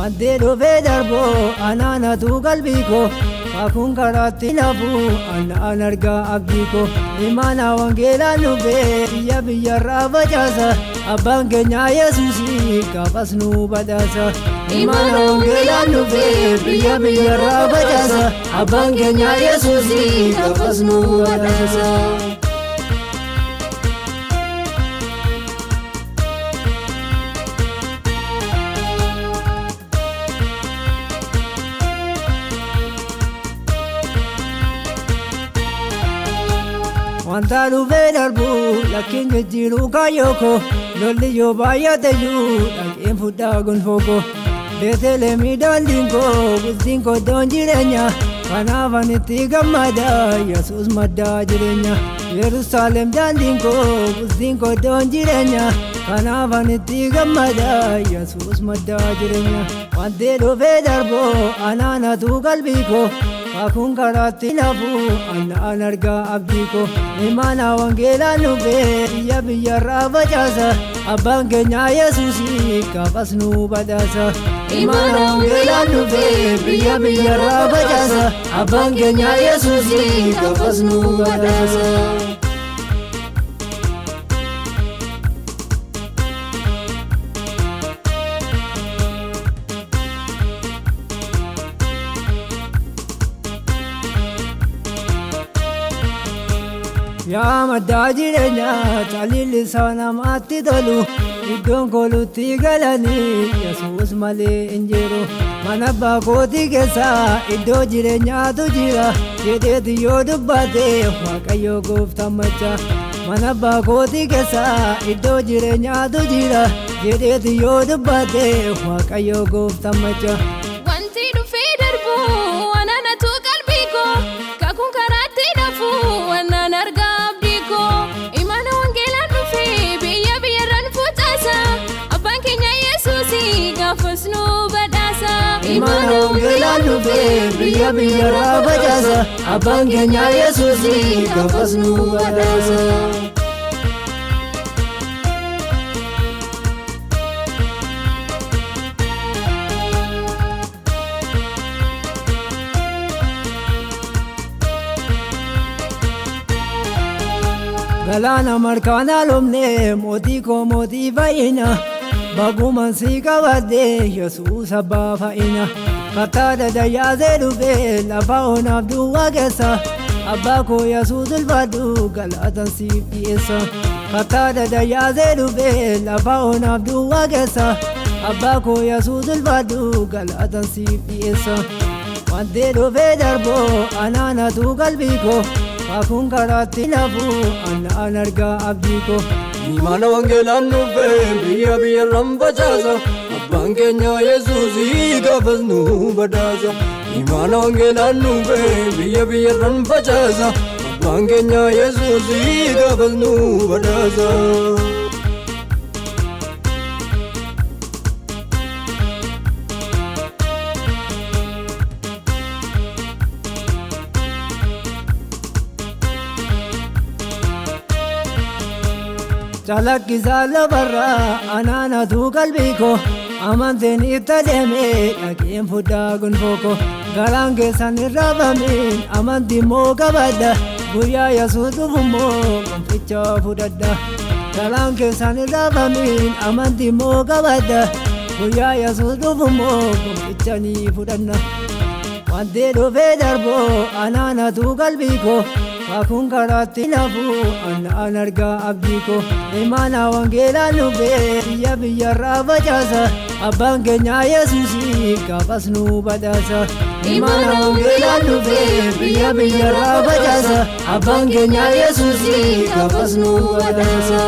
Wante dhufe darbo anaanatu qalbii koo Kakuun karaatti nafu anaan argaa abdii koo Imaana wangeelaan dhufe biyya biyyarraa facaasa Abbaan keenya Yesuusii gaafas nu badhaasa Imaana wangeelaan dhufe biyya biyyarraa facaasa Abbaan keenya Yesuusii gaafas nu badhaasa Wanta dhufe darbu lakkiin jijjiiruu kaayyoo koo Lolli yoo baay'ateyyuu dhaqeen fudhaa gonfoo koo Beetleemii daandiin koo bultiin koddoon jireenya Kanaaf ani itti gammada Yesuus maddaa jireenya Yerusaalem daandiin koo bultiin koddoon jireenya Kanaaf ani itti gammada Yesuus maddaa jireenya Wante dhufe darbo anaanatu qalbii koo Kakuun karaatti nafu anaan argaa abdii koo Imaana wangeelaan dhufe biyya biyyarraa facaasa Abbaan keenya Yesuusii gaafas nu badhaasa Imaana wangeelaan dhufe biyya biyyarraa facaasa Abbaan keenya Yesuusii gaafas nu badhaasa Yaa maddaa jireenyaa caalillisaa namaatti tolu Iddoon koolutti galanii Yesuus malee hin jiru Mana abbaa kootii keessaa iddoo jireenyaatu jira Jedheeti yoo dubbate Waaqayyo gooftaan macha Mana abbaa kootii keessaa iddoo jireenyaatu jira Jedheeti yoo dubbate Waaqayyo gooftaan macha Wanti dhufee darbu anaanatu qalbii koo Kakuun karaatti nafu anaan argaa gaafas nu badhaasa Imaana wangeelaan dhufe biyya biyyarraa facaasa Abbaan keenya Yesuusii gaafas nu badhaasa Galaana markaana lomne mootii koo mootii fayyina Baguman si qabadde Yesuus abbaa fayyina Kattaa dadayyaasee dhufe lafa onaaf duwwaa keessa Abbaa koo Yesuus ulfaadhu galatan siif dhiyeessa Kattaa dadayyaasee dhufe lafa onaaf duwwaa keessa Abbaa koo Yesuus ulfaadhu galatan siif dhiyeessa Wante dhufe darbo anaanatu qalbii koo Kakuun karaatti nafu anaan argaa abdii koo Imaana wangeelaan dhufe biyya biyyarraa facaasa Abbaan keenya Yesuusii gaafas nu badhaasa Imaana wangeelaan dhufe biyya biyyarraa facaasa Abbaan keenya Yesuusii gaafas nu badhaasa Calaqqisaa lafarraa anaanatu qalbii koo Amanteen itti deemee dhaqeen fudhaa gonfoo koo Garaan keessan irraa bamiin amantiin moo qabadda Guyyaa Yesuus dhufummoo gonficha fudhadha Garaan keessan irraa bamiin amantiin moo qabadda Guyyaa Yesuus dhufummoo gonficha ni fudhanna Wante dhufe darbo anaanatu qalbii koo Kakuun karaatti nafu anaan argaa abdii koo Imaana wangeelaan dhufe biyya biyyarraa facaasa Abbaan keenya Yesuusii gaafas nu badhaasa Imaana wangeelaan dhufe biyya biyyarraa facaasa Abbaan keenya Yesuusii gaafas nu badhaasa